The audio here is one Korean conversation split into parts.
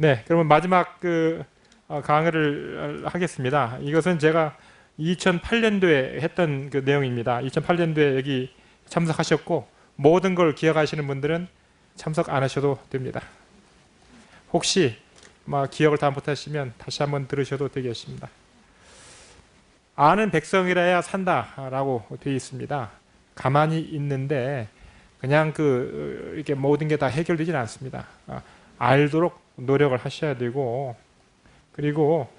네, 그러면 마지막 강의를 하겠습니다. 이것은 제가 2008년도에 했던 그 내용입니다. 2008년도에 여기 참석하셨고 모든 걸 기억하시는 분들은 참석 안 하셔도 됩니다. 혹시 기억을 다 못하시면 다시 한번 들으셔도 되겠습니다. 아는 백성이라야 산다라고 되어 있습니다. 가만히 있는데 그냥 이렇게 모든 게 다 해결되지는 않습니다. 알도록 노력을 하셔야 되고, 그리고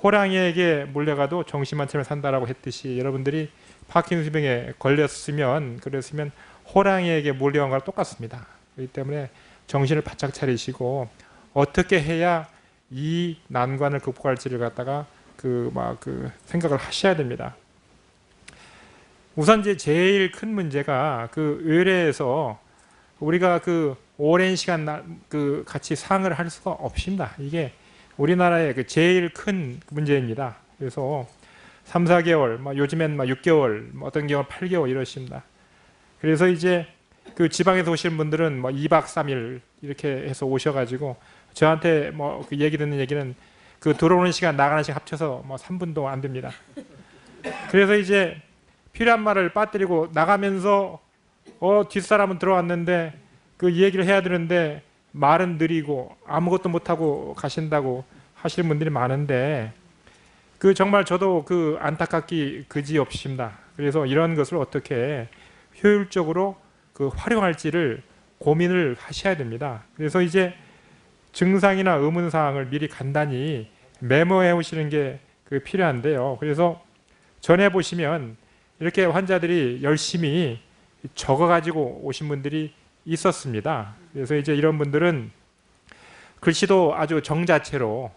호랑이에게 물려가도 정신만 차리면 산다라고 했듯이 여러분들이 파킨슨병에 걸렸으면 그랬으면 호랑이에게 물려간 거랑 똑같습니다. 그렇기 때문에 정신을 바짝 차리시고 어떻게 해야 이 난관을 극복할지를 갖다가 생각을 하셔야 됩니다. 우선 이제 제일 큰 문제가 의뢰에서 우리가 오랜 시간 같이 상을 할 수가 없습니다. 이게 우리나라의 제일 큰 문제입니다. 그래서 3, 4개월, 요즘엔 6개월, 어떤 경우는 8개월 이러십니다. 그래서 이제 지방에서 오시는 분들은 2박 3일 이렇게 해서 오셔가지고 저한테 얘기 듣는 얘기는 들어오는 시간 나가는 시간 합쳐서 3분도 안 됩니다. 그래서 이제 필요한 말을 빠뜨리고 나가면서 뒷사람은 들어왔는데 얘기를 해야 되는데 말은 느리고 아무것도 못하고 가신다고 하시는 분들이 많은데 정말 저도 안타깝기 그지없습니다. 그래서 이런 것을 어떻게 효율적으로 활용할지를 고민을 하셔야 됩니다. 그래서 이제 증상이나 의문사항을 미리 간단히 메모해 오시는 게 필요한데요. 그래서 전에 보시면 이렇게 환자들이 열심히 적어가지고 오신 분들이 있었습니다. 그래서 이제 이런 분들은 글씨도 아주 정자체로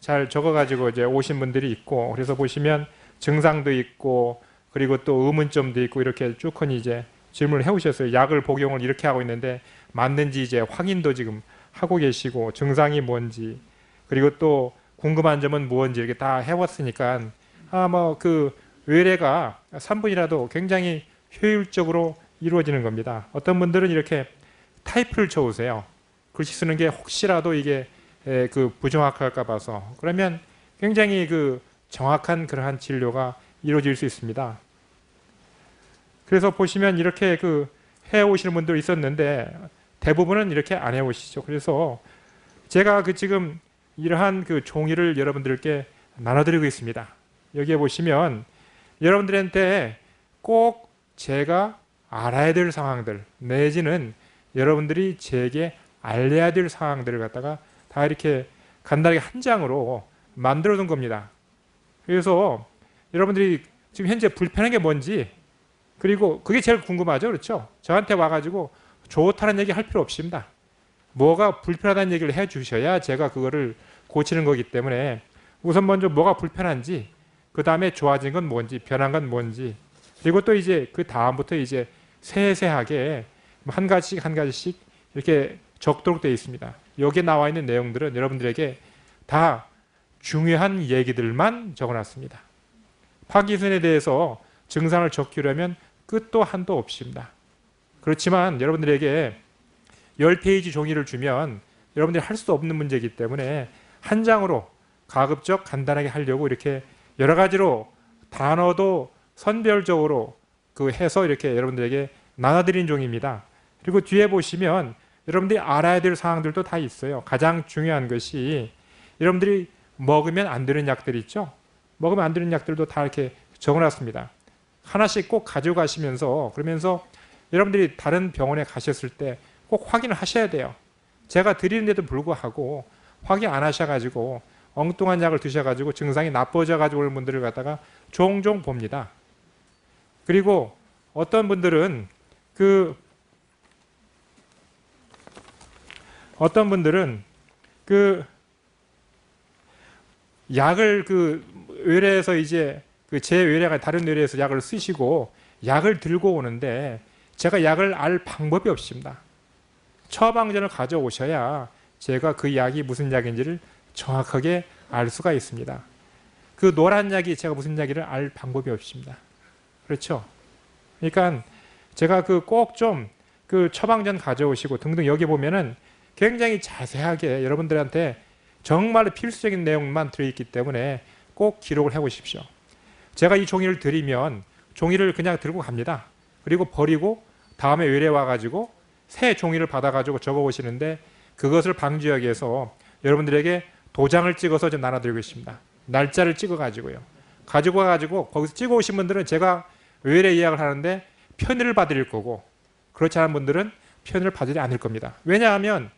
잘 적어가지고 이제 오신 분들이 있고, 그래서 보시면 증상도 있고, 그리고 또 의문점도 있고, 이렇게 쭉흔히 이제 질문을 해오셨어요. 약을 복용을 이렇게 하고 있는데 맞는지 이제 확인도 지금 하고 계시고, 증상이 뭔지, 그리고 또 궁금한 점은 무엇인지 이렇게 다 해왔으니까 의뢰가 3분이라도 굉장히 효율적으로 이루어지는 겁니다. 어떤 분들은 이렇게 타이프를 쳐오세요. 글씨 쓰는 게 혹시라도 이게 부정확할까 봐서. 그러면 굉장히 정확한 그러한 진료가 이루어질 수 있습니다. 그래서 보시면 이렇게 해오시는 분들 있었는데 대부분은 이렇게 안 해오시죠. 그래서 제가 지금 이러한 종이를 여러분들께 나눠드리고 있습니다. 여기에 보시면 여러분들한테 꼭 제가 알아야 될 상황들 내지는 여러분들이 제게 알려야 될 상황들을 갖다가 다 이렇게 간단하게 한 장으로 만들어 둔 겁니다. 그래서 여러분들이 지금 현재 불편한 게 뭔지, 그리고 그게 제일 궁금하죠. 그렇죠? 저한테 와가지고 좋다는 얘기 할 필요 없습니다. 뭐가 불편하다는 얘기를 해 주셔야 제가 그거를 고치는 거기 때문에 우선 먼저 뭐가 불편한지, 그 다음에 좋아진 건 뭔지, 변한 건 뭔지, 그리고 또 이제 그 다음부터 이제 세세하게 한 가지씩 한 가지씩 이렇게 적도록 되어 있습니다. 여기에 나와 있는 내용들은 여러분들에게 다 중요한 얘기들만 적어놨습니다. 파킨슨에 대해서 증상을 적기로 면 끝도 한도 없습니다. 그렇지만 여러분들에게 10페이지 종이를 주면 여러분들이 할 수 없는 문제이기 때문에 한 장으로 가급적 간단하게 하려고 이렇게 여러 가지로 단어도 선별적으로 해서 이렇게 여러분들에게 나눠드린 종입니다. 그리고 뒤에 보시면 여러분들이 알아야 될 사항들도 다 있어요. 가장 중요한 것이 여러분들이 먹으면 안 되는 약들 있죠. 먹으면 안 되는 약들도 다 이렇게 적어놨습니다. 하나씩 꼭 가져가시면서, 그러면서 여러분들이 다른 병원에 가셨을 때 꼭 확인을 하셔야 돼요. 제가 드리는데도 불구하고 확인 안 하셔가지고 엉뚱한 약을 드셔가지고 증상이 나빠져가지고 오는 분들을 갖다가 종종 봅니다. 그리고 어떤 분들은 약을 의뢰에서 이제 제 의뢰가 다른 의뢰에서 약을 쓰시고 약을 들고 오는데 제가 약을 알 방법이 없습니다. 처방전을 가져오셔야 제가 그 약이 무슨 약인지를 정확하게 알 수가 있습니다. 노란 약이 제가 무슨 약인지를 알 방법이 없습니다. 그렇죠? 그러니까 제가 꼭 좀 처방전 가져오시고 등등, 여기 보면은 굉장히 자세하게 여러분들한테 정말 필수적인 내용만 들어있기 때문에 꼭 기록을 해보십시오. 제가 이 종이를 드리면 종이를 그냥 들고 갑니다. 그리고 버리고 다음에 외래 와가지고 새 종이를 받아가지고 적어오시는데, 그것을 방지하기 위해서 여러분들에게 도장을 찍어서 좀 나눠드리고 있습니다. 날짜를 찍어가지고요. 가지고 와가지고 거기서 찍어오신 분들은 제가 외래 예약을 하는데 편의를 받을 거고, 그렇지 않은 분들은 편의를 받지 않을 겁니다. 왜냐하면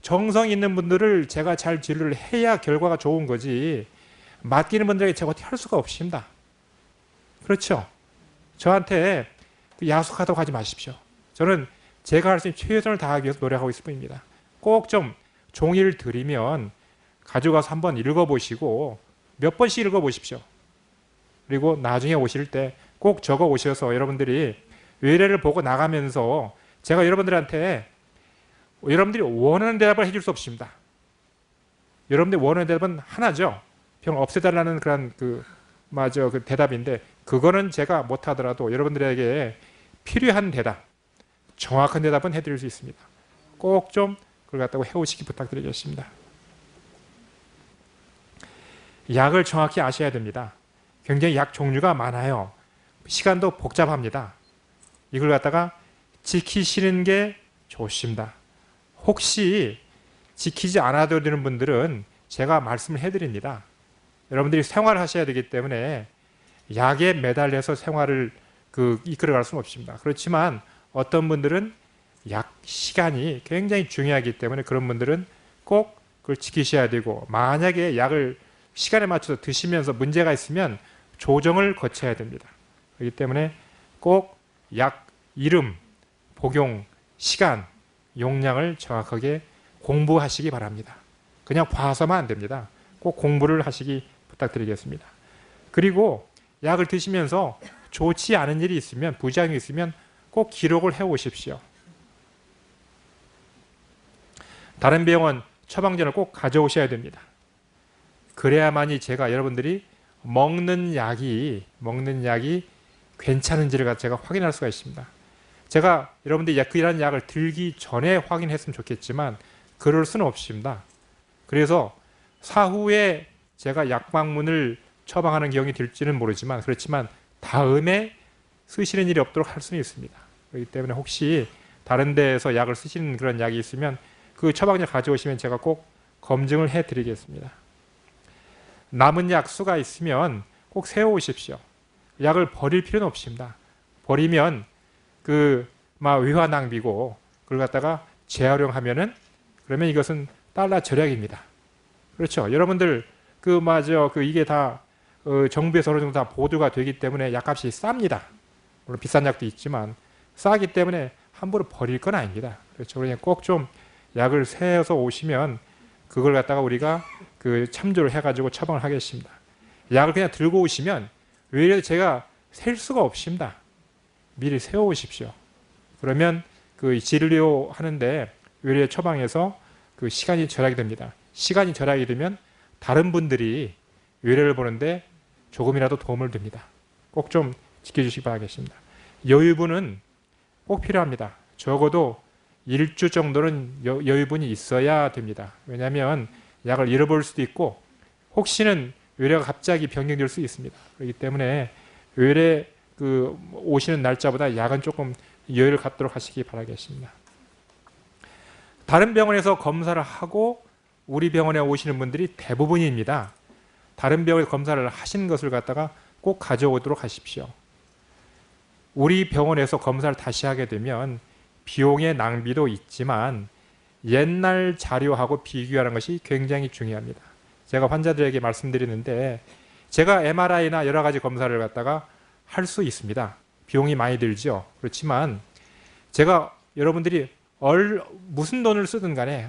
정성 있는 분들을 제가 잘 진료를 해야 결과가 좋은 거지, 맡기는 분들에게 제가 어떻게 할 수가 없습니다. 그렇죠? 저한테 야속하다고 하지 마십시오. 저는 제가 할 수 있는 최선을 다하기 위해서 노력하고 있을 뿐입니다. 꼭 좀 종이를 드리면 가져가서 한번 읽어보시고 몇 번씩 읽어보십시오. 그리고 나중에 오실 때 꼭 적어 오셔서 여러분들이 외래를 보고 나가면서 제가 여러분들한테 여러분들이 원하는 대답을 해줄 수 없습니다. 여러분들이 원하는 대답은 하나죠. 병을 없애달라는 그런 그 대답인데, 그거는 제가 못하더라도 여러분들에게 필요한 대답, 정확한 대답은 해드릴 수 있습니다. 꼭 좀 그걸 갖다가 해오시기 부탁드리겠습니다. 약을 정확히 아셔야 됩니다. 굉장히 약 종류가 많아요. 시간도 복잡합니다. 이걸 갖다가 지키시는 게 좋습니다. 혹시 지키지 않아도 되는 분들은 제가 말씀을 해드립니다. 여러분들이 생활을 하셔야 되기 때문에 약에 매달려서 생활을 이끌어갈 수는 없습니다. 그렇지만 어떤 분들은 약 시간이 굉장히 중요하기 때문에 그런 분들은 꼭 그걸 지키셔야 되고, 만약에 약을 시간에 맞춰서 드시면서 문제가 있으면 조정을 거쳐야 됩니다. 그렇기 때문에 꼭 약 이름, 복용, 시간, 용량을 정확하게 공부하시기 바랍니다. 그냥 봐서만 안 됩니다. 꼭 공부를 하시기 부탁드리겠습니다. 그리고 약을 드시면서 좋지 않은 일이 있으면, 부작용이 있으면 꼭 기록을 해 오십시오. 다른 병원 처방전을 꼭 가져오셔야 됩니다. 그래야만이 제가 여러분들이 먹는 약이 괜찮은지를 제가 확인할 수가 있습니다. 제가 여러분들이 이런 약을 들기 전에 확인했으면 좋겠지만 그럴 수는 없습니다. 그래서 사후에 제가 약방문을 처방하는 경우가 될지는 모르지만, 그렇지만 다음에 쓰시는 일이 없도록 할 수는 있습니다. 그렇기 때문에 혹시 다른 데에서 약을 쓰시는 그런 약이 있으면 그 처방전 가져오시면 제가 꼭 검증을 해드리겠습니다. 남은 약 수가 있으면 꼭 세워오십시오. 약을 버릴 필요는 없습니다. 버리면 외화 낭비고, 그걸 갖다가 재활용하면은 그러면 이것은 달러 절약입니다. 그렇죠? 여러분들 이게 다 정부에서 어느 정도 다 보도가 되기 때문에 약값이 쌉니다. 물론 비싼 약도 있지만 싸기 때문에 함부로 버릴 건 아닙니다. 그렇죠? 그러니 꼭 좀 약을 세어서 오시면 그걸 갖다가 우리가 참조를 해가지고 처방을 하겠습니다. 약을 그냥 들고 오시면 외래 제가 셀 수가 없습니다. 미리 세워 오십시오. 그러면 진료하는데 외래 처방에서 시간이 절약이 됩니다. 시간이 절약이 되면 다른 분들이 외래를 보는데 조금이라도 도움을 줍니다. 꼭 좀 지켜주시기 바라겠습니다. 여유분은 꼭 필요합니다. 적어도 1주 정도는 여유분이 있어야 됩니다. 왜냐하면 약을 잃어버릴 수도 있고, 혹시는 외래가 갑자기 변경될 수 있습니다. 그렇기 때문에 외래 오시는 날짜보다 약은 조금 여유를 갖도록 하시기 바라겠습니다. 다른 병원에서 검사를 하고 우리 병원에 오시는 분들이 대부분입니다. 다른 병원에 검사를 하신 것을 갖다가 꼭 가져오도록 하십시오. 우리 병원에서 검사를 다시 하게 되면 비용의 낭비도 있지만 옛날 자료하고 비교하는 것이 굉장히 중요합니다. 제가 환자들에게 말씀드리는데, 제가 MRI나 여러 가지 검사를 갖다가 할 수 있습니다. 비용이 많이 들죠. 그렇지만 제가 여러분들이 무슨 돈을 쓰든 간에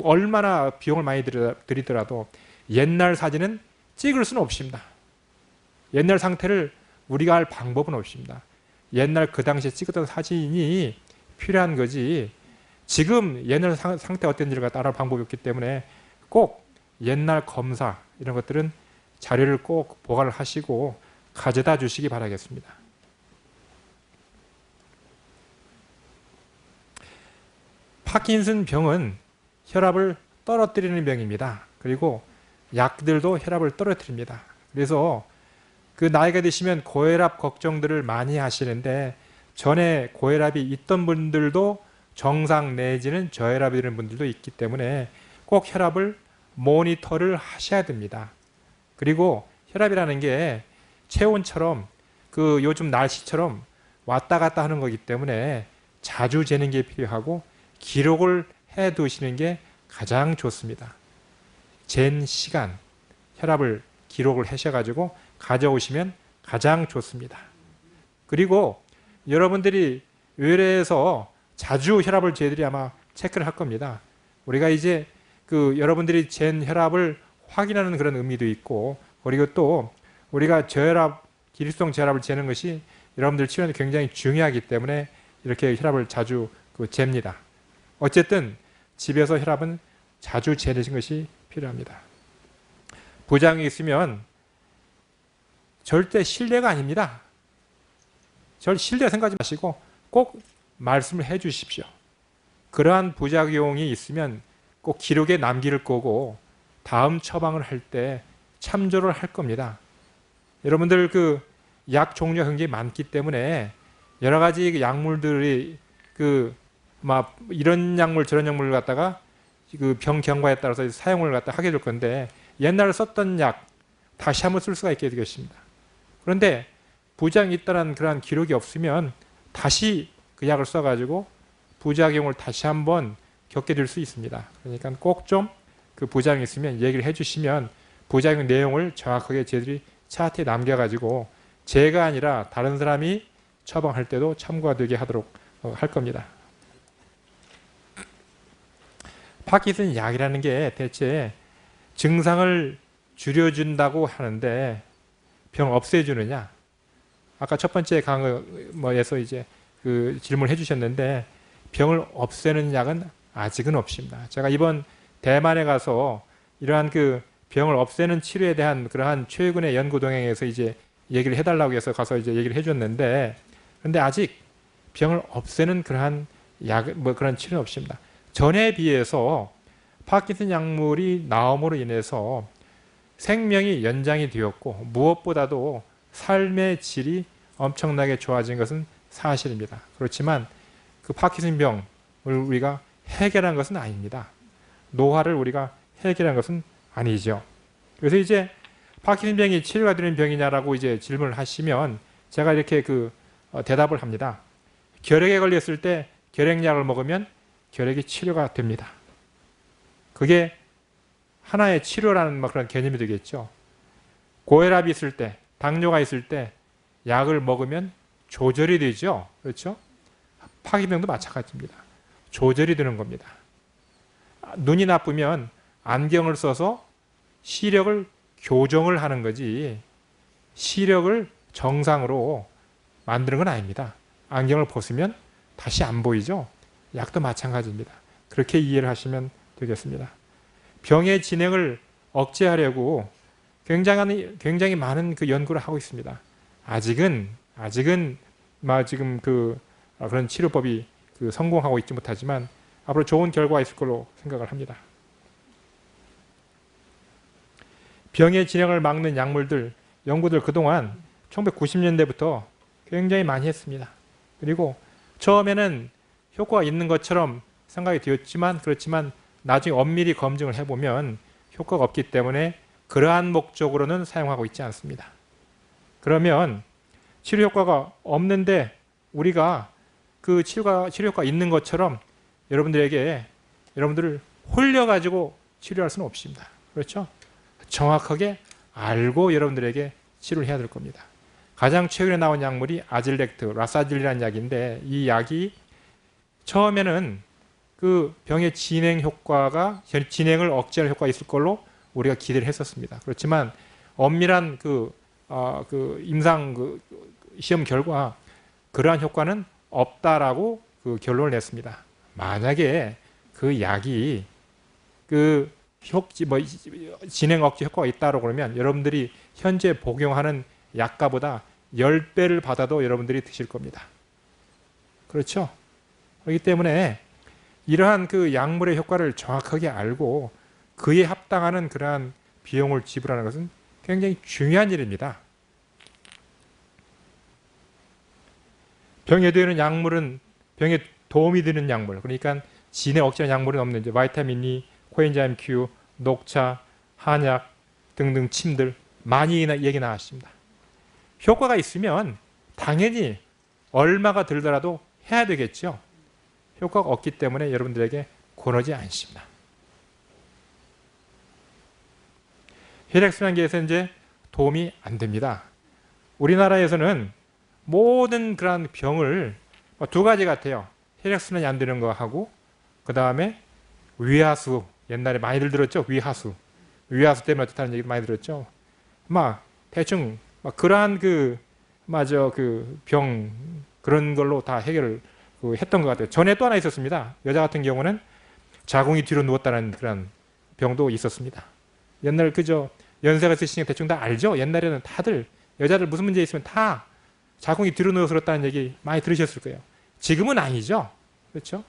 얼마나 비용을 많이 들이더라도 옛날 사진은 찍을 수는 없습니다. 옛날 상태를 우리가 할 방법은 없습니다. 옛날 그 당시에 찍었던 사진이 필요한 거지, 지금 옛날 상태 어떤지를 갖다 알아볼 방법이 없기 때문에 꼭 옛날 검사 이런 것들은 자료를 꼭 보관을 하시고 가져다 주시기 바라겠습니다. 파킨슨 병은 혈압을 떨어뜨리는 병입니다. 그리고 약들도 혈압을 떨어뜨립니다. 그래서 그 나이가 드시면 고혈압 걱정들을 많이 하시는데 전에 고혈압이 있던 분들도 정상 내지는 저혈압이 되는 분들도 있기 때문에 꼭 혈압을 모니터를 하셔야 됩니다. 그리고 혈압이라는 게 체온처럼 그 요즘 날씨처럼 왔다 갔다 하는 거기 때문에 자주 재는 게 필요하고 기록을 해 두시는 게 가장 좋습니다. 잰 시간, 혈압을 기록을 하셔가지고 가져오시면 가장 좋습니다. 그리고 여러분들이 의뢰해서 자주 혈압을 저희들이 아마 체크를 할 겁니다. 우리가 이제 그 여러분들이 잰 혈압을 확인하는 그런 의미도 있고, 그리고 또 우리가 저혈압, 기립성 저혈압을 재는 것이 여러분들 치료에 굉장히 중요하기 때문에 이렇게 혈압을 자주 잽니다. 어쨌든 집에서 혈압은 자주 재는 것이 필요합니다. 부작용이 있으면 절대 실례가 아닙니다. 실례 생각하지 마시고 꼭 말씀을 해 주십시오. 그러한 부작용이 있으면 꼭 기록에 남길 거고 다음 처방을 할 때 참조를 할 겁니다. 여러분들 그 약 종류가 굉장히 많기 때문에 여러 가지 약물들이 막 이런 약물 저런 약물을 갖다가 그 병 경과에 따라서 사용을 갖다 하게 될 건데 옛날에 썼던 약 다시 한번 쓸 수가 있게 되겠습니다. 그런데 부작용이 있다는 그러한 기록이 없으면 다시 그 약을 써가지고 부작용을 다시 한번 겪게 될 수 있습니다. 그러니까 꼭 좀 그 부작용이 있으면 얘기를 해주시면 부작용 내용을 정확하게 저희들이 차트에 남겨가지고 제가 아니라 다른 사람이 처방할 때도 참고가 되게 하도록 할 겁니다. 파킨슨 약이라는 게 대체 증상을 줄여준다고 하는데 병 없애주느냐? 아까 첫 번째 강의에서 이제 그 질문을 해주셨는데 병을 없애는 약은 아직은 없습니다. 제가 이번 대만에 가서 이러한 그 병을 없애는 치료에 대한 그러한 최근의 연구 동향에서 이제 얘기를 해달라고 해서 가서 이제 얘기를 해줬는데, 그런데 아직 병을 없애는 그러한 약, 그런 치료는 없습니다. 전에 비해서 파킨슨 약물이 나옴으로 인해서 생명이 연장이 되었고 무엇보다도 삶의 질이 엄청나게 좋아진 것은 사실입니다. 그렇지만 그 파킨슨 병을 우리가 해결한 것은 아닙니다. 노화를 우리가 해결한 것은 아니죠. 그래서 이제 파킨슨 병이 치료가 되는 병이냐라고 이제 질문을 하시면 제가 이렇게 대답을 합니다. 결핵에 걸렸을 때 결핵약을 먹으면 결핵이 치료가 됩니다. 그게 하나의 치료라는 그런 개념이 되겠죠. 고혈압이 있을 때, 당뇨가 있을 때 약을 먹으면 조절이 되죠. 그렇죠? 파킨슨병도 마찬가지입니다. 조절이 되는 겁니다. 눈이 나쁘면 안경을 써서 시력을 교정을 하는 거지 시력을 정상으로 만드는 건 아닙니다. 안경을 벗으면 다시 안 보이죠. 약도 마찬가지입니다. 그렇게 이해를 하시면 되겠습니다. 병의 진행을 억제하려고 굉장히 많은 그 연구를 하고 있습니다. 아직은 지금 그런 치료법이 성공하고 있지 못하지만 앞으로 좋은 결과가 있을 걸로 생각을 합니다. 병의 진행을 막는 약물들, 연구들 그동안 1990년대부터 굉장히 많이 했습니다. 그리고 처음에는 효과가 있는 것처럼 생각이 되었지만 그렇지만 나중에 엄밀히 검증을 해보면 효과가 없기 때문에 그러한 목적으로는 사용하고 있지 않습니다. 그러면 치료 효과가 없는데 우리가 그 치료 효과가 있는 것처럼 여러분들을 홀려가지고 치료할 수는 없습니다. 그렇죠? 정확하게 알고 여러분들에게 치료를 해야 될 겁니다. 가장 최근에 나온 약물이 아질렉트, 라사질이라는 약인데 이 약이 처음에는 그 병의 진행을 억제하는 효과가 있을 걸로 우리가 기대를 했었습니다. 그렇지만 엄밀한 임상 시험 결과 그러한 효과는 없다라고 결론을 냈습니다. 만약에 그 약이 진행 억제 효과가 있다고 그러면 여러분들이 현재 복용하는 약가보다 10배를 받아도 여러분들이 드실 겁니다. 그렇죠? 그렇기 때문에 이러한 약물의 효과를 정확하게 알고 그에 합당하는 그러한 비용을 지불하는 것은 굉장히 중요한 일입니다. 병에 되는 약물은 병에 도움이 되는 약물, 그러니까 진에 억제하는 약물은 없는 이제 바이타민 E, 코엔자임 Q, 녹차, 한약 등등 침들 많이 얘기 나왔습니다. 효과가 있으면 당연히 얼마가 들더라도 해야 되겠죠. 효과가 없기 때문에 여러분들에게 권하지 않습니다. 혈액순환계에서 이제 도움이 안 됩니다. 우리나라에서는 모든 그런 병을 두 가지 같아요. 혈액순환이 안 되는 거 하고, 그 다음에 위하수, 옛날에 많이들 들었죠. 위하수 때문에 어떻다는 얘기 많이 들었죠. 대충 그러한 병 그런 걸로 다 해결을 했던 것 같아요. 전에 또 하나 있었습니다. 여자 같은 경우는 자궁이 뒤로 누웠다는 그런 병도 있었습니다. 옛날 연세가 있으시니까 대충 다 알죠. 옛날에는 다들 여자들 무슨 문제 있으면 다 자궁이 뒤로 누워서 그렇다는 얘기 많이 들으셨을 거예요. 지금은 아니죠. 그렇죠?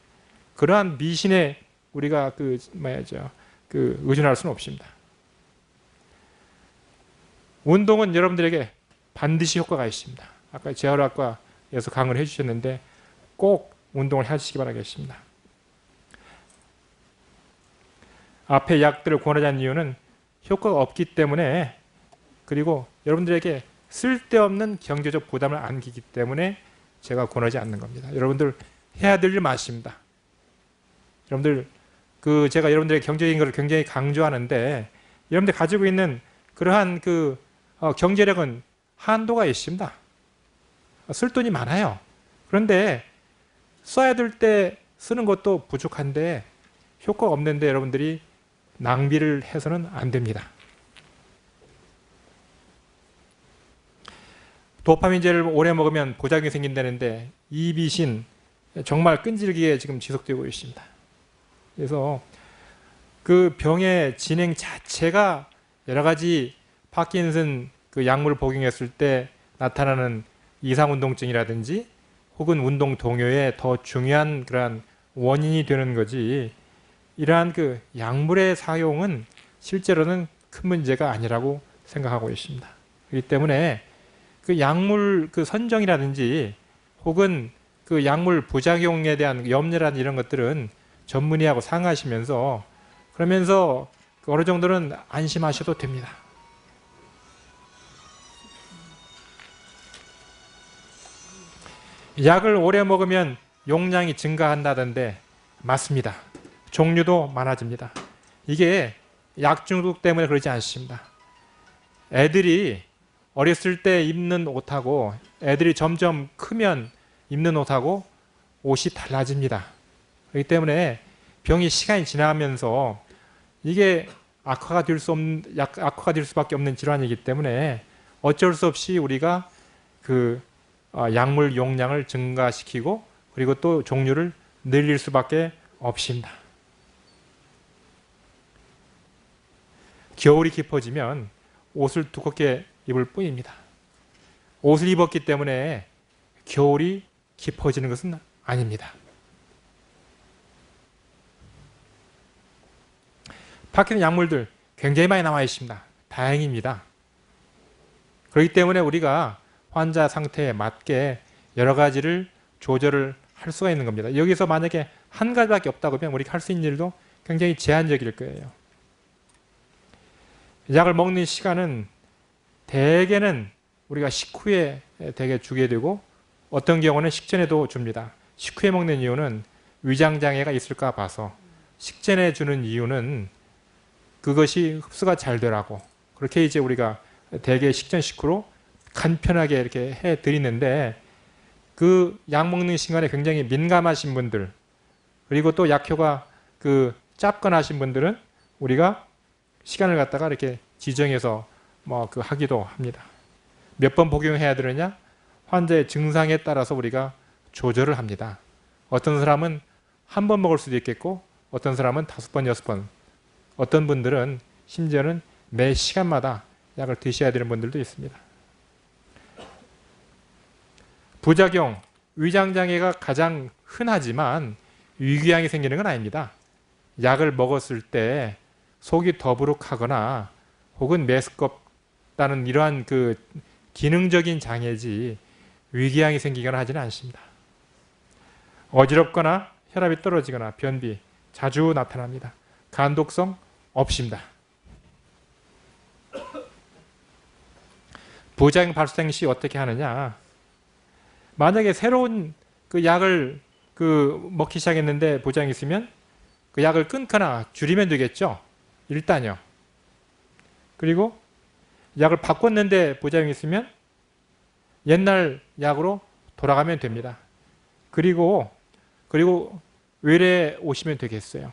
그러한 미신에 우리가 의존할 수는 없습니다. 운동은 여러분들에게 반드시 효과가 있습니다. 아까 재활학과에서 강의를 해주셨는데 꼭 운동을 하시기 바라겠습니다. 앞에 약들을 권하지 않는 이유는 효과가 없기 때문에, 그리고 여러분들에게 쓸데없는 경제적 부담을 안기기 때문에 제가 권하지 않는 겁니다. 여러분들 해야 될 일 많습니다. 여러분들 제가 여러분들의 경제적인 것을 굉장히 강조하는데, 여러분들 가지고 있는 그러한 경제력은 한도가 있습니다. 쓸 돈이 많아요. 그런데 써야 될 때 쓰는 것도 부족한데 효과가 없는데 여러분들이 낭비를 해서는 안 됩니다. 도파민제를 오래 먹으면 부작용이 생긴다는데 이 미신 정말 끈질기게 지금 지속되고 있습니다. 그래서 그 병의 진행 자체가 여러 가지 파킨슨 약물을 복용했을 때 나타나는 이상운동증이라든지 혹은 운동 동요의 더 중요한 그러한 원인이 되는 거지, 이러한 약물의 사용은 실제로는 큰 문제가 아니라고 생각하고 있습니다. 그렇기 때문에 약물 선정이라든지 혹은 약물 부작용에 대한 염려라든지 이런 것들은 전문의하고 상의하시면서, 그러면서 어느 정도는 안심하셔도 됩니다. 약을 오래 먹으면 용량이 증가한다던데 맞습니다. 종류도 많아집니다. 이게 약 중독 때문에 그러지 않습니다. 애들이 어렸을 때 입는 옷하고 애들이 점점 크면 입는 옷하고 옷이 달라집니다. 그렇기 때문에 병이 시간이 지나면서 이게 악화가 될 수밖에 없는 질환이기 때문에 어쩔 수 없이 우리가 약물 용량을 증가시키고 그리고 또 종류를 늘릴 수밖에 없습니다. 겨울이 깊어지면 옷을 두껍게 입을 뿐입니다. 옷을 입었기 때문에 겨울이 깊어지는 것은 아닙니다. 파킨슨 약물들 굉장히 많이 나와 있습니다. 다행입니다. 그렇기 때문에 우리가 환자 상태에 맞게 여러 가지를 조절을 할 수가 있는 겁니다. 여기서 만약에 한 가지밖에 없다고 하면 우리가 할 수 있는 일도 굉장히 제한적일 거예요. 약을 먹는 시간은 대개는 우리가 식후에 대개 주게 되고 어떤 경우는 식전에도 줍니다. 식후에 먹는 이유는 위장장애가 있을까 봐서, 식전에 주는 이유는 그것이 흡수가 잘 되라고, 그렇게 이제 우리가 대개 식전 식후로 간편하게 이렇게 해 드리는데, 약 먹는 시간에 굉장히 민감하신 분들, 그리고 또 약효가 짧거나 하신 분들은 우리가 시간을 갖다가 이렇게 지정해서 하기도 합니다. 몇 번 복용해야 되느냐? 환자의 증상에 따라서 우리가 조절을 합니다. 어떤 사람은 한 번 먹을 수도 있겠고 어떤 사람은 5번, 6번, 어떤 분들은 심지어는 매 시간마다 약을 드셔야 되는 분들도 있습니다. 부작용, 위장장애가 가장 흔하지만 위궤양이 생기는 건 아닙니다. 약을 먹었을 때 속이 더부룩하거나 혹은 메스껍다는 이러한 그 기능적인 장애지 위궤양이 생기거나 하지는 않습니다. 어지럽거나 혈압이 떨어지거나 변비 자주 나타납니다. 간독성 없습니다. 부작용 발생 시 어떻게 하느냐? 만약에 새로운 그 약을 먹기 시작했는데 부작용이 있으면 그 약을 끊거나 줄이면 되겠죠. 일단요. 그리고 약을 바꿨는데 부작용이 있으면 옛날 약으로 돌아가면 됩니다. 그리고 외래 오시면 되겠어요.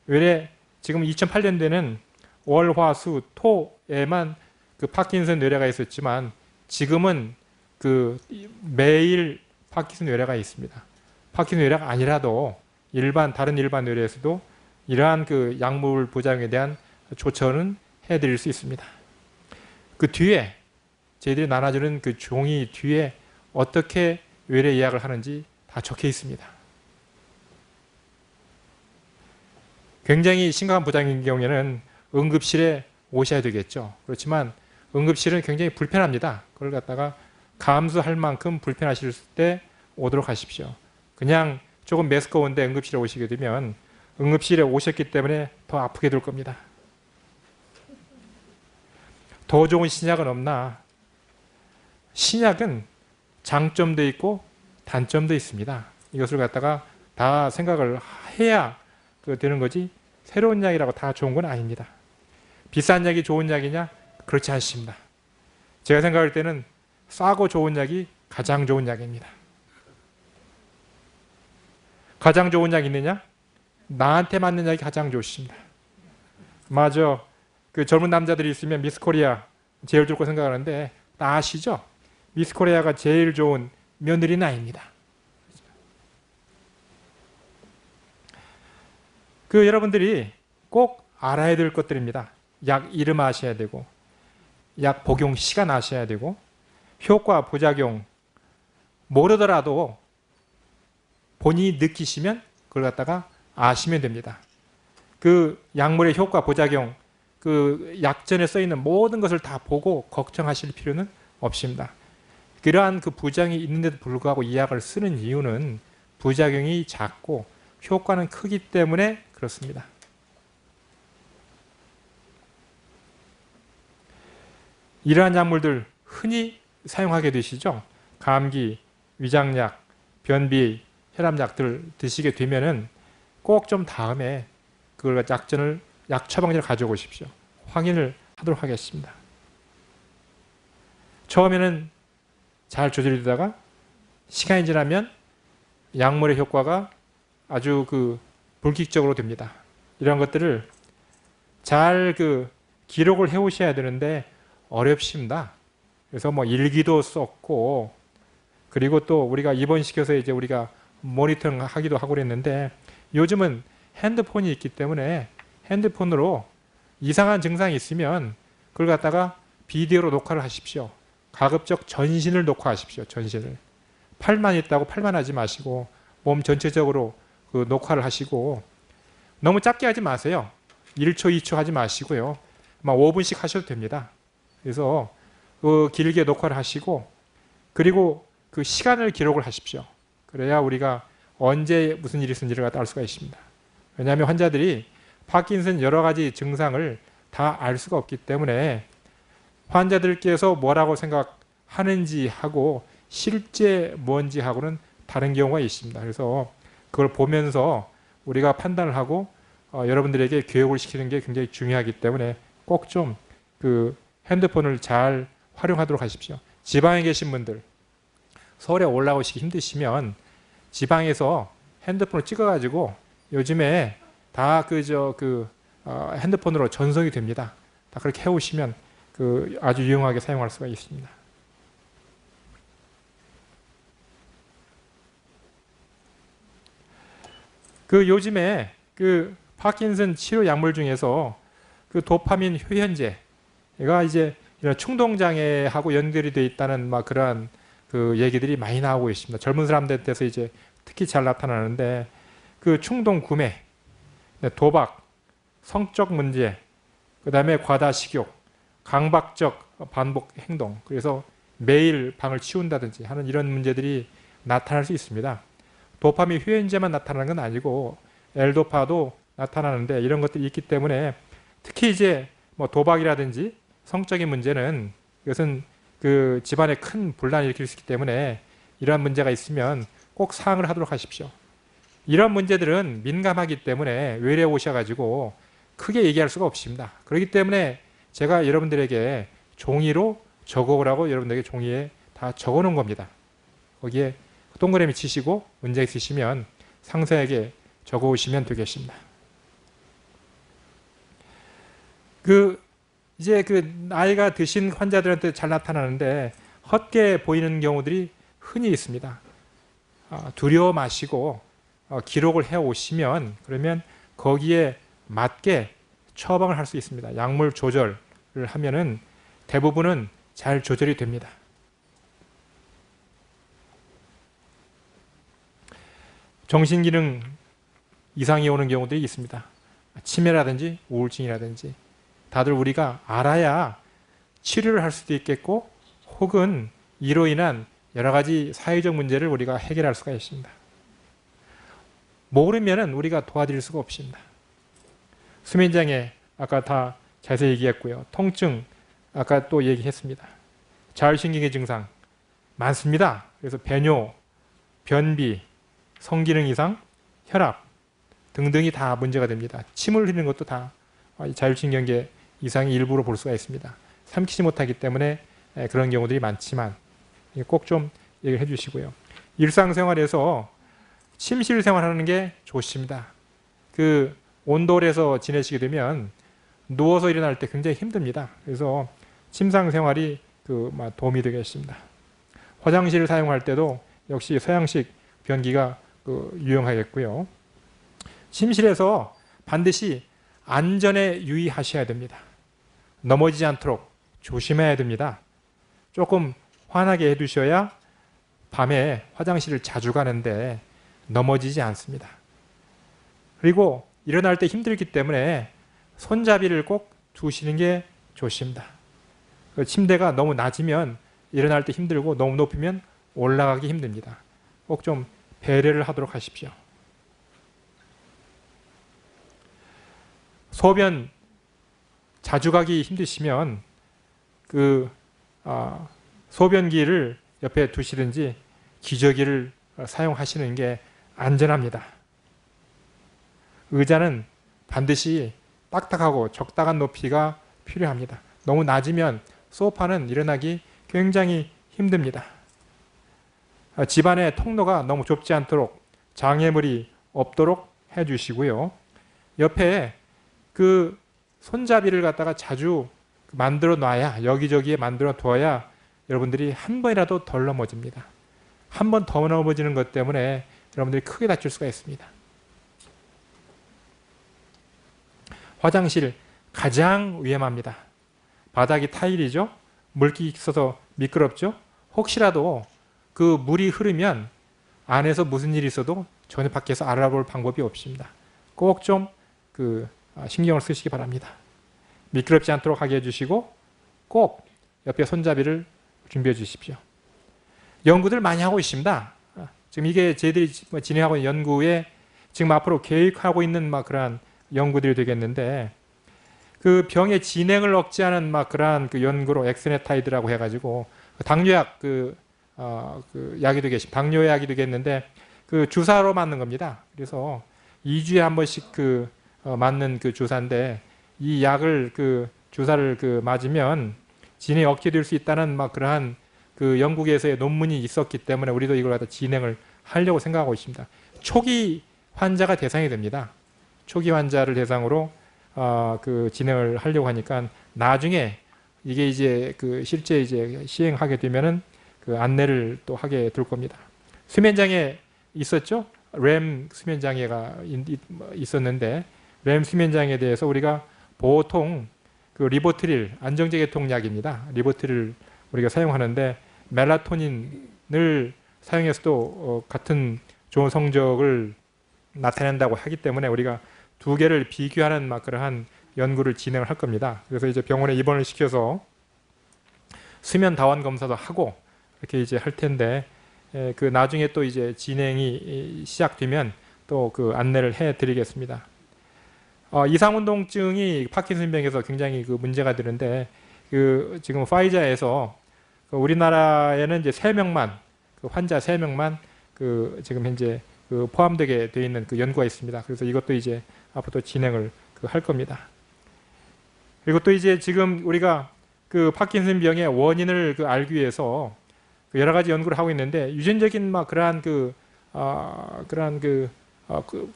외래 지금 2008년도에는 월, 화, 수, 토에만 그 파킨슨 뇌뢰가 있었지만 지금은 그 매일 파킨슨 뇌뢰가 있습니다. 파킨슨 뇌뢰가 아니라도 다른 일반 뇌뢰에서도 이러한 그 약물 부작용에 대한 조처는 해드릴 수 있습니다. 그 뒤에 저희들이 나눠주는 그 종이 뒤에 어떻게 외래 예약을 하는지 다 적혀 있습니다. 굉장히 심각한 부작용인 경우에는 응급실에 오셔야 되겠죠. 그렇지만 응급실은 굉장히 불편합니다. 그걸 갖다가 감수할 만큼 불편하실 때 오도록 하십시오. 그냥 조금 메스꺼운데 응급실에 오시게 되면 응급실에 오셨기 때문에 더 아프게 될 겁니다. 더 좋은 신약은 없나? 신약은 장점도 있고 단점도 있습니다. 이것을 갖다가 다 생각을 해야 되는 거지 새로운 약이라고 다 좋은 건 아닙니다. 비싼 약이 좋은 약이냐? 그렇지 않습니다. 제가 생각할 때는 싸고 좋은 약이 가장 좋은 약입니다. 가장 좋은 약이 있느냐? 나한테 맞는 약이 가장 좋습니다. 맞아. 그 젊은 남자들이 있으면 미스코리아 제일 좋고 생각하는데 다 아시죠? 미스코리아가 제일 좋은 며느리는 아닙니다. 여러분들이 꼭 알아야 될 것들입니다. 약 이름 아셔야 되고 약 복용 시간 아셔야 되고 효과, 부작용 모르더라도 본인이 느끼시면 그걸 갖다가 아시면 됩니다. 그 약물의 효과, 부작용 그 약전에 써 있는 모든 것을 다 보고 걱정하실 필요는 없습니다. 그러한 그 부작용이 있는데도 불구하고 이 약을 쓰는 이유는 부작용이 작고 효과는 크기 때문에 그렇습니다. 이러한 약물들 흔히 사용하게 되시죠? 감기, 위장약, 변비, 혈압약들 드시게 되면은 꼭 좀 다음에 그걸 약 처방전을 가져오십시오. 확인을 하도록 하겠습니다. 처음에는 잘 조절되다가 시간이 지나면 약물의 효과가 아주 불기적으로 됩니다. 이런 것들을 잘 기록을 해 오셔야 되는데 어렵습니다. 그래서 일기도 썼고 그리고 또 우리가 입원시켜서 이제 우리가 모니터링 하기도 하고 그랬는데 요즘은 핸드폰이 있기 때문에 핸드폰으로 이상한 증상이 있으면 그걸 갖다가 비디오로 녹화를 하십시오. 가급적 전신을 녹화하십시오. 전신을. 팔만 있다고 팔만 하지 마시고 몸 전체적으로 녹화를 하시고 너무 짧게 하지 마세요. 1초, 2초 하지 마시고요. 5분씩 하셔도 됩니다. 그래서 길게 녹화를 하시고 그리고 그 시간을 기록을 하십시오. 그래야 우리가 언제 무슨 일이 있는지를 갖다 알 수가 있습니다. 왜냐하면 환자들이 파킨슨 여러 가지 증상을 다 알 수가 없기 때문에 환자들께서 뭐라고 생각하는지 하고 실제 뭔지 하고는 다른 경우가 있습니다. 그래서 그걸 보면서 우리가 판단을 하고 여러분들에게 교육을 시키는 게 굉장히 중요하기 때문에 꼭 좀 핸드폰을 잘 활용하도록 하십시오. 지방에 계신 분들 서울에 올라오시기 힘드시면 지방에서 핸드폰을 찍어가지고 요즘에 다 핸드폰으로 전송이 됩니다. 다 그렇게 해오시면 아주 유용하게 사용할 수가 있습니다. 요즘에 파킨슨 치료 약물 중에서 도파민 효현제가 이제 이런 충동장애하고 연결이 되어 있다는 그러한 얘기들이 많이 나오고 있습니다. 젊은 사람들한테서 이제 특히 잘 나타나는데 충동 구매, 도박, 성적 문제, 그 다음에 과다 식욕, 강박적 반복 행동, 그래서 매일 방을 치운다든지 하는 이런 문제들이 나타날 수 있습니다. 도파민 휴현제만 나타나는 건 아니고 L도파도 나타나는데 이런 것들이 있기 때문에 특히 이제 뭐 도박이라든지 성적인 문제는 이것은 그 집안에 큰 분란을 일으킬 수 있기 때문에 이러한 문제가 있으면 꼭 사항을 하도록 하십시오. 이런 문제들은 민감하기 때문에 외래 오셔가지고 크게 얘기할 수가 없습니다. 그렇기 때문에 제가 여러분들에게 종이로 적어오라고 여러분들에게 종이에 다 적어놓은 겁니다. 거기에 동그라미 치시고 문제 있으시면 상세하게 적어오시면 되겠습니다. 이제 나이가 드신 환자들한테 잘 나타나는데 헛게 보이는 경우들이 흔히 있습니다. 두려워 마시고 기록을 해 오시면 그러면 거기에 맞게 처방을 할 수 있습니다. 약물 조절을 하면은 대부분은 잘 조절이 됩니다. 정신기능 이상이 오는 경우들이 있습니다. 치매라든지 우울증이라든지 다들 우리가 알아야 치료를 할 수도 있겠고 혹은 이로 인한 여러 가지 사회적 문제를 우리가 해결할 수가 있습니다. 모르면은 우리가 도와드릴 수가 없습니다. 수면장애 아까 다 자세히 얘기했고요. 통증 아까 또 얘기했습니다. 자율신경계 증상 많습니다. 그래서 배뇨, 변비, 성기능 이상, 혈압 등등이 다 문제가 됩니다. 침을 흘리는 것도 다 자율신경계 이상의 일부로 볼 수가 있습니다. 삼키지 못하기 때문에 그런 경우들이 많지만 꼭 좀 얘기를 해주시고요. 일상생활에서 침실 생활하는 게 좋습니다. 온돌에서 지내시게 되면 누워서 일어날 때 굉장히 힘듭니다. 그래서 침상 생활이 도움이 되겠습니다. 화장실을 사용할 때도 역시 서양식 변기가 유용하겠고요. 침실에서 반드시 안전에 유의하셔야 됩니다. 넘어지지 않도록 조심해야 됩니다. 조금 환하게 해두셔야 밤에 화장실을 자주 가는데 넘어지지 않습니다. 그리고 일어날 때 힘들기 때문에 손잡이를 꼭 두시는 게 좋습니다. 침대가 너무 낮으면 일어날 때 힘들고 너무 높으면 올라가기 힘듭니다. 꼭 좀 배려를 하도록 하십시오. 소변 자주 가기 힘드시면 소변기를 옆에 두시든지 기저귀를 사용하시는 게 안전합니다. 의자는 반드시 딱딱하고 적당한 높이가 필요합니다. 너무 낮으면 소파는 일어나기 굉장히 힘듭니다. 집안의 통로가 너무 좁지 않도록 장애물이 없도록 해주시고요. 옆에 손잡이를 갖다가 자주 만들어 놔야 여기저기에 만들어 두어야 여러분들이 한 번이라도 덜 넘어집니다. 한 번 더 넘어지는 것 때문에 여러분들이 크게 다칠 수가 있습니다. 화장실 가장 위험합니다. 바닥이 타일이죠. 물기 있어서 미끄럽죠. 혹시라도 물이 흐르면 안에서 무슨 일이 있어도 전혀 밖에서 알아볼 방법이 없습니다. 꼭 좀 신경을 쓰시기 바랍니다. 미끄럽지 않도록 하게 해주시고 꼭 옆에 손잡이를 준비해 주십시오. 연구들 많이 하고 있습니다. 지금 이게 저희들이 진행하고 있는 연구에 지금 앞으로 계획하고 있는 그러한 연구들이 되겠는데 병의 진행을 억제하는 그러한 연구로 엑스네타이드라고 해가지고 당뇨약 약이 되겠습니다. 당뇨약이 되겠는데 주사로 맞는 겁니다. 그래서 2주에 한 번씩 맞는 주사인데 이 약을 주사를 맞으면 진행이 억제될 수 있다는 그러한 영국에서의 논문이 있었기 때문에 우리도 이걸 갖다 진행을 하려고 생각하고 있습니다. 초기 환자가 대상이 됩니다. 초기 환자를 대상으로 진행을 하려고 하니까 나중에 이게 이제 실제 이제 시행하게 되면은 안내를 또 하게 될 겁니다. 수면장애 있었죠? 렘 수면장애가 있었는데 렘 수면장애에 대해서 우리가 보통 리보트릴 안정제계통약입니다. 리보트릴 우리가 사용하는데 멜라토닌을 사용해서도 같은 좋은 성적을 나타낸다고 하기 때문에 우리가 두 개를 비교하는 그러한 연구를 진행을 할 겁니다. 그래서 이제 병원에 입원을 시켜서 수면 다원 검사도 하고 이렇게 이제 할 텐데, 그 나중에 또 이제 진행이 시작되면 또 그 안내를 해드리겠습니다. 이상운동증이 파킨슨병에서 굉장히 그 문제가 되는데, 그 지금 파이자에서 그 우리나라에는 이제 3명만, 그 환자 3명만 그 지금 현재 그 포함되게 되어 있는 그 연구가 있습니다. 그래서 이것도 이제 앞으로 진행을 할 겁니다. 그리고 또 이제 지금 우리가 그 파킨슨병의 원인을 알기 위해서 여러 가지 연구를 하고 있는데, 유전적인 막 그러한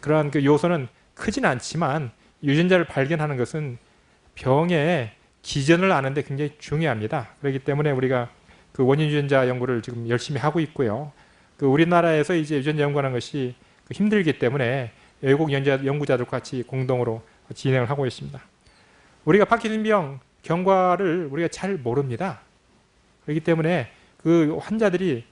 그러한 요소는 크진 않지만 유전자를 발견하는 것은 병의 기전을 아는데 굉장히 중요합니다. 그렇기 때문에 우리가 그 원인 유전자 연구를 지금 열심히 하고 있고요. 그 우리나라에서 이제 유전자 연구하는 것이 힘들기 때문에 외국 연구자들과 같이 공동으로 진행을 하고 있습니다. 우리가 파킨슨병 경과를 우리가 잘 모릅니다. 그렇기 때문에 그 환자들이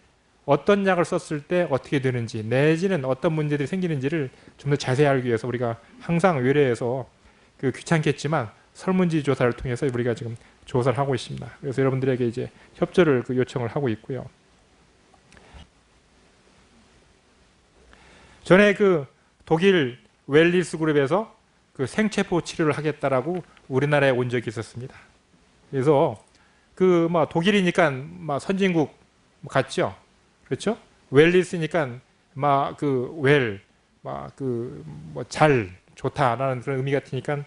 어떤 약을 썼을 때 어떻게 되는지, 내지는 어떤 문제들이 생기는지를 좀 더 자세히 알기 위해서 우리가 항상 의뢰해서 그 귀찮겠지만 설문지 조사를 통해서 우리가 지금 조사를 하고 있습니다. 그래서 여러분들에게 이제 협조를 요청을 하고 있고요. 전에 그 독일 웰리스 그룹에서 그 생체포 치료를 하겠다라고 우리나라에 온 적이 있었습니다. 그래서 그 독일이니까 선진국 같죠. 그렇죠? 웰리스니까 잘 좋다라는 그런 의미 같으니까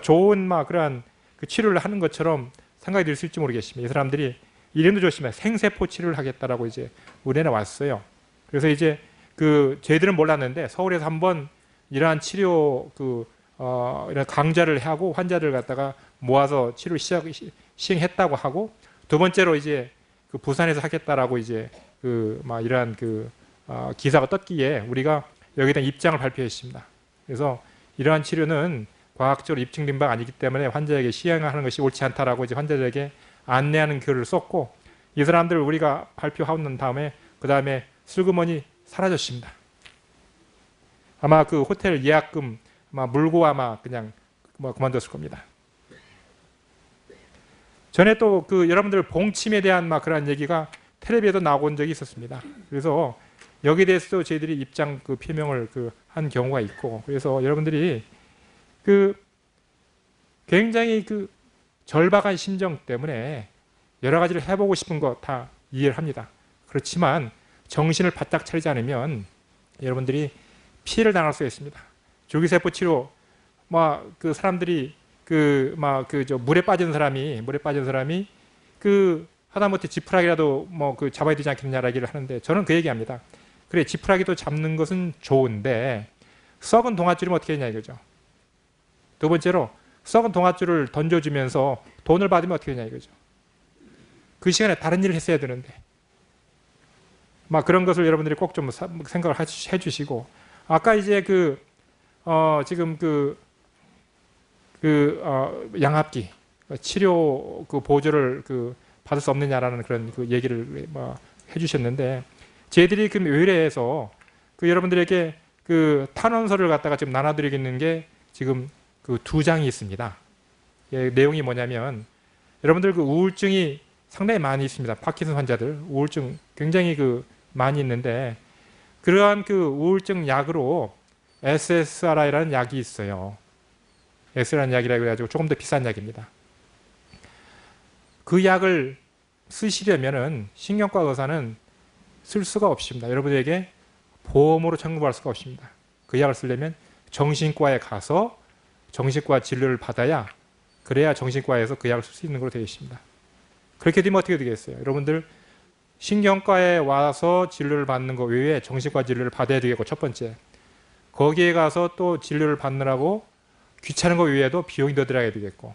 좋은 그러한 그 치료를 하는 것처럼 생각이 들 수 있을지 모르겠습니다. 이 사람들이 이름도 좋지만 생세포 치료를 하겠다라고 이제 우리나라에 왔어요. 그래서 이제 그 저희들은 몰랐는데 서울에서 한번 이러한 치료 이런 강좌를 하고 환자들 갖다가 모아서 치료 시행했다고 하고, 두 번째로 이제 그 부산에서 하겠다라고 이제 이러한 기사가 떴기에 우리가 여기다 입장을 발표했습니다. 그래서 이러한 치료는 과학적으로 입증된 바가 아니기 때문에 환자에게 시행하는 것이 옳지 않다라고 이제 환자들에게 안내하는 글을 썼고, 이 사람들을 우리가 발표하고 난 다음에 그 다음에 슬그머니 사라졌습니다. 아마 그 호텔 예약금 물고 아마 그냥 그만뒀을 겁니다. 전에 또 그 여러분들 봉침에 대한 그런 얘기가 텔레비에도 나온 적이 있었습니다. 그래서 여기에 대해서도 저희들이 입장 표명을 한 경우가 있고, 그래서 여러분들이 굉장히 절박한 심정 때문에 여러 가지를 해보고 싶은 거 다 이해를 합니다. 그렇지만 정신을 바짝 차리지 않으면 여러분들이 피해를 당할 수 있습니다. 줄기세포 치료, 그 사람들이 물에 빠진 사람이 하다못해 지푸라기라도 잡아야 되지 않겠느냐라는 얘기를 하는데, 저는 그 얘기합니다. 그래, 지푸라기도 잡는 것은 좋은데 썩은 동아줄이면 어떻게 되냐 이거죠. 두 번째로 썩은 동아줄을 던져주면서 돈을 받으면 어떻게 되냐 이거죠. 그 시간에 다른 일을 했어야 되는데, 그런 것을 여러분들이 꼭 좀 생각을 해주시고, 아까 이제 지금 양압기 치료 보조를 받을 수 없느냐라는 그런 얘기를 해주셨는데, 저희들이 의뢰해서 여러분들에게 탄원서를 갖다가 지금 나눠드리겠는 게 지금 2장이 있습니다. 내용이 뭐냐면, 여러분들 우울증이 상당히 많이 있습니다. 파킨슨 환자들 우울증 굉장히 많이 있는데, 그러한 우울증 약으로 SSRI라는 약이 있어요. S라는 약이라고 해가지고 조금 더 비싼 약입니다. 그 약을 쓰시려면은 신경과 의사는 쓸 수가 없습니다. 여러분에게 보험으로 청구할 수가 없습니다. 그 약을 쓰려면 정신과에 가서 정신과 진료를 받아야, 그래야 정신과에서 그 약을 쓸 수 있는 걸로 되어 있습니다. 그렇게 되면 어떻게 되겠어요? 여러분들 신경과에 와서 진료를 받는 것 외에 정신과 진료를 받아야 되겠고, 첫 번째 거기에 가서 또 진료를 받느라고 귀찮은 것 외에도 비용이 더 들어가야 되겠고,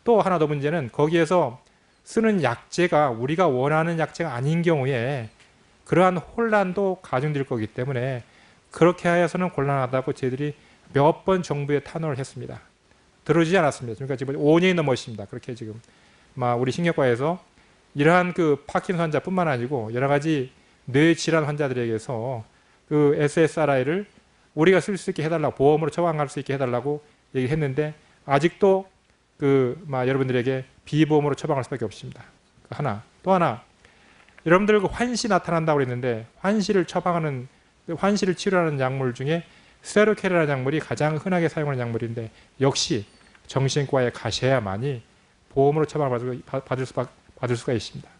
또 하나 더 문제는 거기에서 쓰는 약제가 우리가 원하는 약제가 아닌 경우에 그러한 혼란도 가중될 거기 때문에, 그렇게 하여서는 곤란하다고 저희들이 몇 번 정부에 탄원을 했습니다. 들어주지 않았습니다. 그러니까 지금 5년이 넘었습니다. 그렇게 지금 우리 신경과에서 이러한 파킨슨 환자뿐만 아니고 여러 가지 뇌질환 환자들에게서 SSRI를 우리가 쓸 수 있게 해달라고, 보험으로 처방할 수 있게 해달라고 얘기했는데, 아직도 여러분들에게 비보험으로 처방할 수밖에 없습니다. 하나. 또 하나. 여러분들 환시 나타난다고 그랬는데 환시를 처방하는 환시를 치료하는 약물 중에 세로케라는 약물이 가장 흔하게 사용하는 약물인데 역시 정신과에 가셔야만이 보험으로 처방을 받을 수가 있습니다.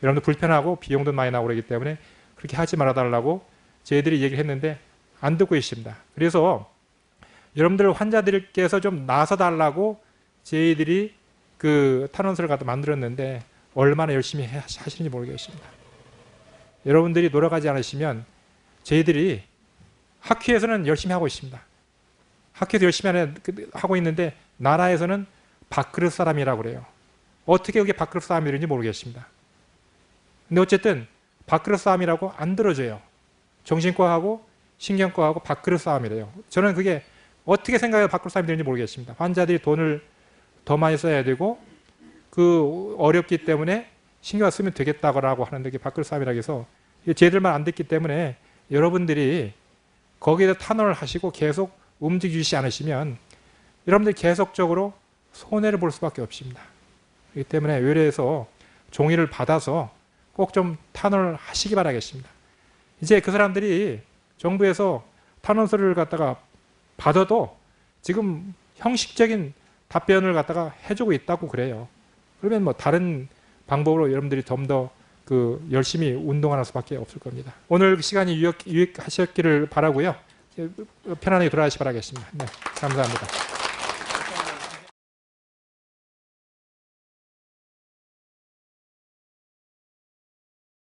여러분들 불편하고 비용도 많이 나오고 그러기 때문에 그렇게 하지 말아달라고 저희들이 얘기를 했는데 안 듣고 있습니다. 그래서 여러분들 환자들께서 좀 나서달라고 저희들이 탄원서를 갖다 만들었는데 얼마나 열심히 하시는지 모르겠습니다. 여러분들이 노력하지 않으시면 저희들이 학회에서는 열심히 하고 있습니다. 학회에서 열심히 하고 있는데 나라에서는 밥그릇 사람이라고 그래요. 어떻게 그게 밥그릇 싸움이런지 모르겠습니다. 근데 어쨌든 밥그릇 싸움이라고 안 들어줘요. 정신과하고 신경과하고 밥그릇 싸움이래요. 저는 그게 어떻게 생각해서 밥그릇 싸움이 되는지 모르겠습니다. 환자들이 돈을 더 많이 써야 되고 어렵기 때문에 신경 쓰면 되겠다고 하는데 그게 밥그릇 싸움이라고 해서 쟤들만 안 듣기 때문에 여러분들이 거기에서 탄원을 하시고 계속 움직이지 않으시면 여러분들이 계속적으로 손해를 볼 수밖에 없습니다. 그렇기 때문에 의뢰해서 종이를 받아서 꼭 좀 탄원을 하시기 바라겠습니다. 이제 그 사람들이 정부에서 탄원서를 갖다가 받아도 지금 형식적인 답변을 갖다가 해주고 있다고 그래요. 그러면 다른 방법으로 여러분들이 좀 더 열심히 운동하는 수밖에 없을 겁니다. 오늘 시간이 유익하셨기를 바라고요. 편안하게 돌아가시 바라겠습니다. 네, 감사합니다.